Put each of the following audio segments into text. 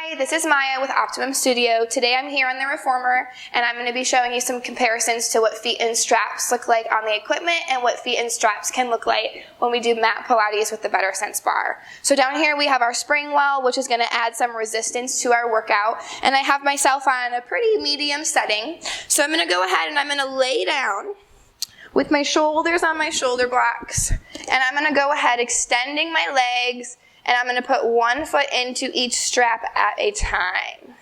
Hi, this is Miah with Optimum Studio. Today I'm here on the reformer and I'm going to be showing you some comparisons to what feet and straps look like on the equipment and what feet and straps can look like when we do mat Pilates with the Better Sense bar. So down here we have our spring well, which is going to add some resistance to our workout, and I have myself on a pretty medium setting. So I'm going to go ahead and I'm going to lay down with my shoulders on my shoulder blocks, and I'm going to go ahead extending my legs, and I'm going to put one foot into each strap at a time.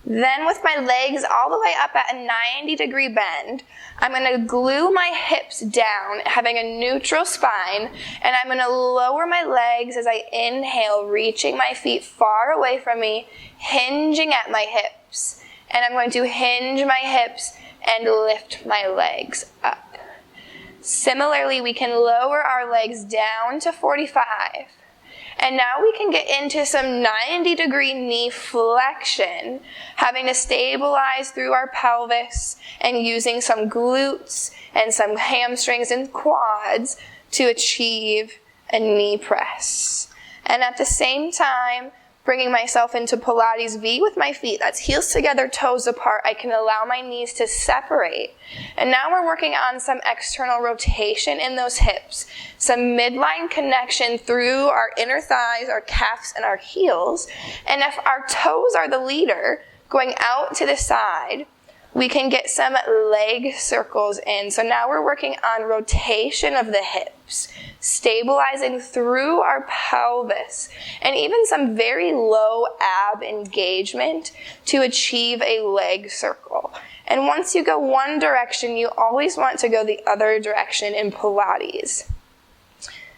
Then with my legs all the way up at a 90-degree bend, I'm going to glue my hips down, having a neutral spine, and I'm going to lower my legs as I inhale, reaching my feet far away from me, hinging at my hips. And I'm going to hinge my hips and lift my legs up. Similarly, we can lower our legs down to 45. And now we can get into some 90-degree knee flexion, having to stabilize through our pelvis and using some glutes and some hamstrings and quads to achieve a knee press. And at the same time, bringing myself into Pilates V with my feet. That's heels together, toes apart. I can allow my knees to separate. And now we're working on some external rotation in those hips, some midline connection through our inner thighs, our calves, and our heels. And if our toes are the leader, going out to the side, we can get some leg circles in. So now we're working on rotation of the hips, stabilizing through our pelvis, and even some very low ab engagement to achieve a leg circle. And once you go one direction, you always want to go the other direction in Pilates.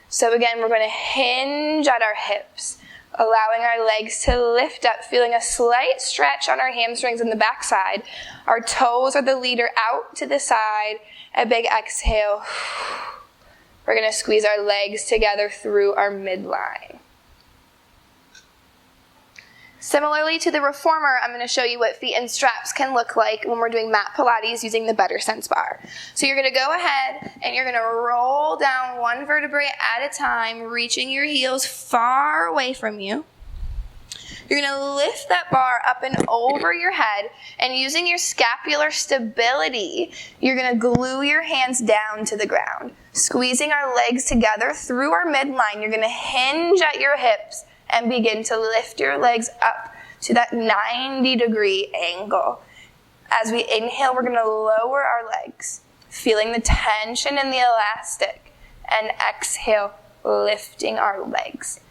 So again, we're going to hinge at our hips, allowing our legs to lift up, feeling a slight stretch on our hamstrings in the backside. Our toes are the leader out to the side. A big exhale. We're going to squeeze our legs together through our midline. Similarly to the reformer, I'm going to show you what feet and straps can look like when we're doing mat Pilates using the Better Sense bar. So you're going to go ahead and you're going to roll down one vertebrae at a time, reaching your heels far away from you. You're going to lift that bar up and over your head, and using your scapular stability, you're going to glue your hands down to the ground. Squeezing our legs together through our midline, you're going to hinge at your hips and begin to lift your legs up to that 90-degree angle. As we inhale, we're going to lower our legs, feeling the tension in the elastic, and exhale, lifting our legs.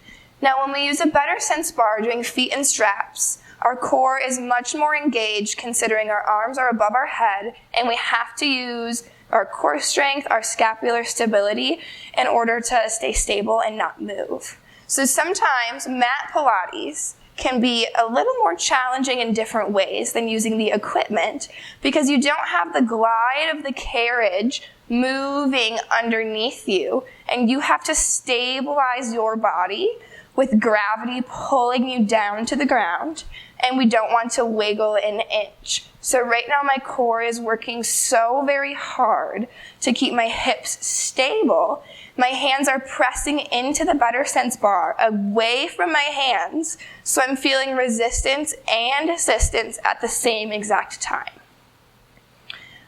Now, when we use a Better Sense bar doing feet and straps, our core is much more engaged considering our arms are above our head, and we have to use our core strength, our scapular stability in order to stay stable and not move. So sometimes mat Pilates can be a little more challenging in different ways than using the equipment because you don't have the glide of the carriage moving underneath you, and you have to stabilize your body with gravity pulling you down to the ground, and we don't want to wiggle an inch. So right now my core is working so very hard to keep my hips stable. My hands are pressing into the Better Sense bar, away from my hands, so I'm feeling resistance and assistance at the same exact time.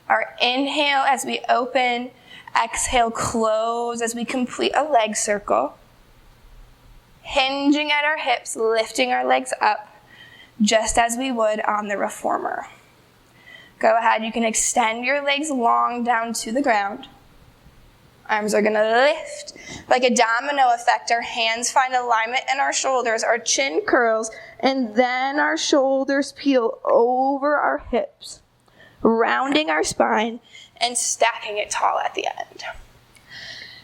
Our inhale as we open, exhale, close as we complete a leg circle. Hinging at our hips, lifting our legs up, just as we would on the reformer. Go ahead, you can extend your legs long down to the ground. Arms are going to lift like a domino effect. Our hands find alignment in our shoulders, our chin curls, and then our shoulders peel over our hips, rounding our spine and stacking it tall at the end.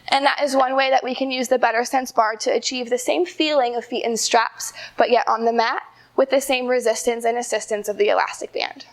And that is one way that we can use the Better Sense bar to achieve the same feeling of feet and straps, but yet on the mat with the same resistance and assistance of the elastic band.